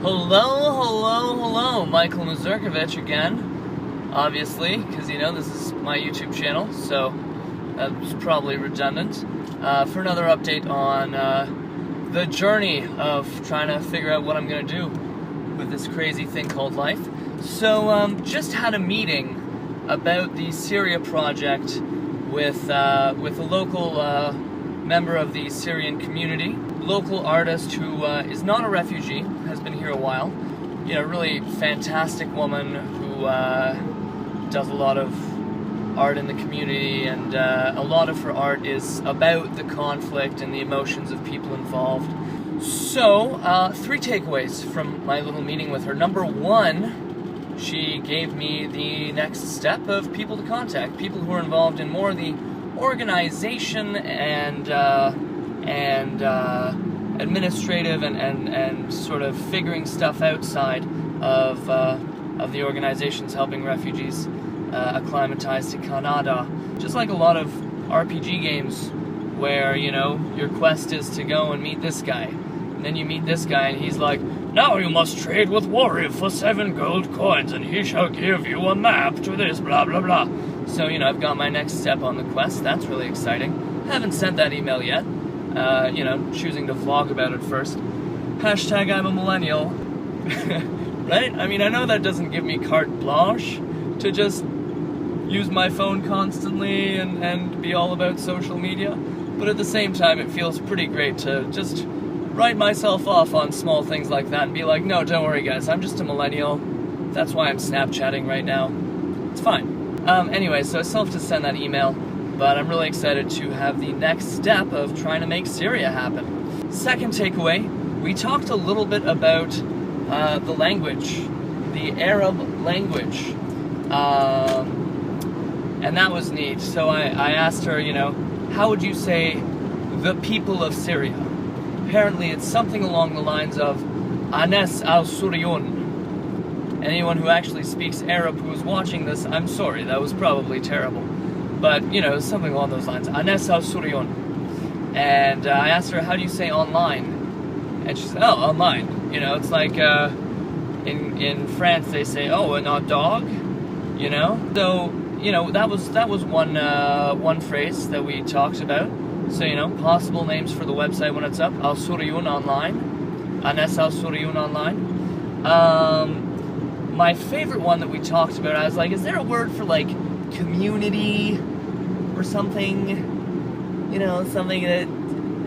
Hello, Michael Masurkevitch again, obviously, because, this is my YouTube channel, so that's probably redundant, for another update on the journey of trying to figure out what I'm going to do with this crazy thing called life. So, just had a meeting about the Syria project with a local member of the Syrian community, local artist who is not a refugee, has been here a while, really fantastic woman who does a lot of art in the community, and a lot of her art is about the conflict and the emotions of people involved. So, 3 takeaways from my little meeting with her. Number 1, she gave me the next step of people to contact, people who are involved in more of the organization and administrative and sort of figuring stuff outside of the organizations helping refugees acclimatize to Canada. Just like a lot of RPG games where, your quest is to go and meet this guy. And then you meet this guy and he's like, "Now you must trade with Warrior for 7 gold coins and he shall give you a map to this, blah, blah, blah." So, I've got my next step on the quest. That's really exciting. Haven't sent that email yet. Choosing to vlog about it first. Hashtag I'm a millennial. Right? I know that doesn't give me carte blanche to just use my phone constantly and be all about social media. But at the same time, it feels pretty great to just write myself off on small things like that and be like, no, don't worry guys, I'm just a millennial. That's why I'm Snapchatting right now. It's fine. Anyway, so I still have to send that email, but I'm really excited to have the next step of trying to make Syria happen. Second takeaway, we talked a little bit about the language, the Arab language, and that was neat. So I asked her, how would you say the people of Syria? Apparently it's something along the lines of Anes al-Syrian. Anyone who actually speaks Arab who is watching this, I'm sorry, that was probably terrible. But, something along those lines. Anes al-Syrian. And I asked her, how do you say online? And she said, oh, online. It's like in France they say, oh, and a dog, So, that was one phrase that we talked about. So, possible names for the website when it's up. Al-Syrian online. Anes al-Syrian online. My favorite one that we talked about, I was like, is there a word for, like, community or something? Something that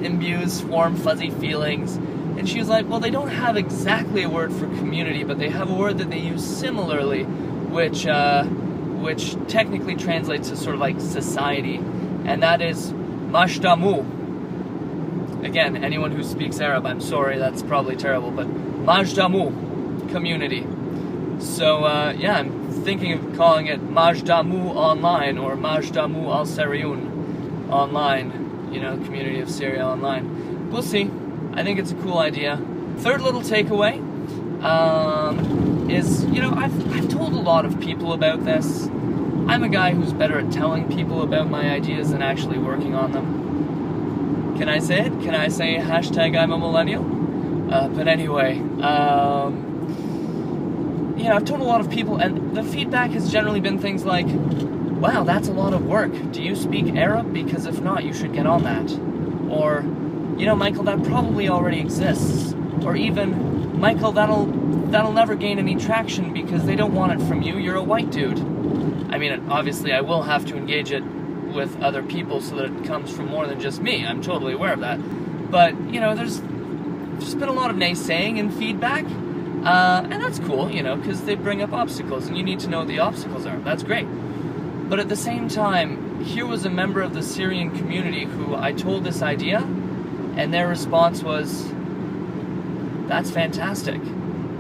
imbues warm, fuzzy feelings. And she was like, well, they don't have exactly a word for community, but they have a word that they use similarly, which technically translates to sort of like society, and that is Mujtama. Again, anyone who speaks Arab, I'm sorry, that's probably terrible, but Mujtama, community. So, I'm thinking of calling it Mujtama online, or Mujtama al-Syrian online, community of Syria online. We'll see. I think it's a cool idea. Third little takeaway is, I've told a lot of people about this. I'm a guy who's better at telling people about my ideas than actually working on them. Can I say it? Can I say hashtag I'm a millennial? But anyway, I've told a lot of people, and the feedback has generally been things like, wow, that's a lot of work. Do you speak Arab? Because if not, you should get on that. Or, Michael, that probably already exists. Or even, Michael, that'll never gain any traction because they don't want it from you. You're a white dude. Obviously, I will have to engage it with other people so that it comes from more than just me. I'm totally aware of that. But, there's just been a lot of naysaying and feedback. And that's cool, because they bring up obstacles, and you need to know what the obstacles are. That's great. But at the same time, here was a member of the Syrian community who I told this idea, and their response was, that's fantastic.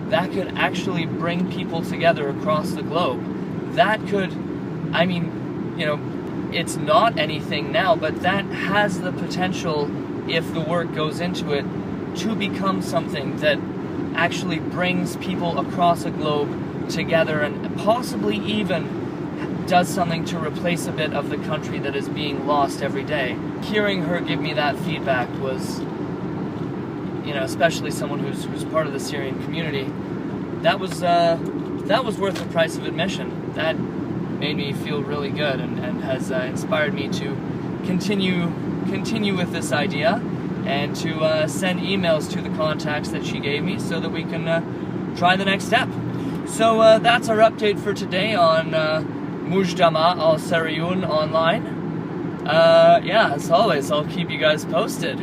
That could actually bring people together across the globe. That could, it's not anything now, but that has the potential, if the work goes into it, to become something that actually brings people across a globe together and possibly even does something to replace a bit of the country that is being lost every day. Hearing her give me that feedback was, you know, especially someone who's part of the Syrian community, that was worth the price of admission. That made me feel really good, and has inspired me to continue with this idea, and to send emails to the contacts that she gave me so that we can try the next step. So that's our update for today on Mujtama al Syrian online. Yeah, as always, I'll keep you guys posted.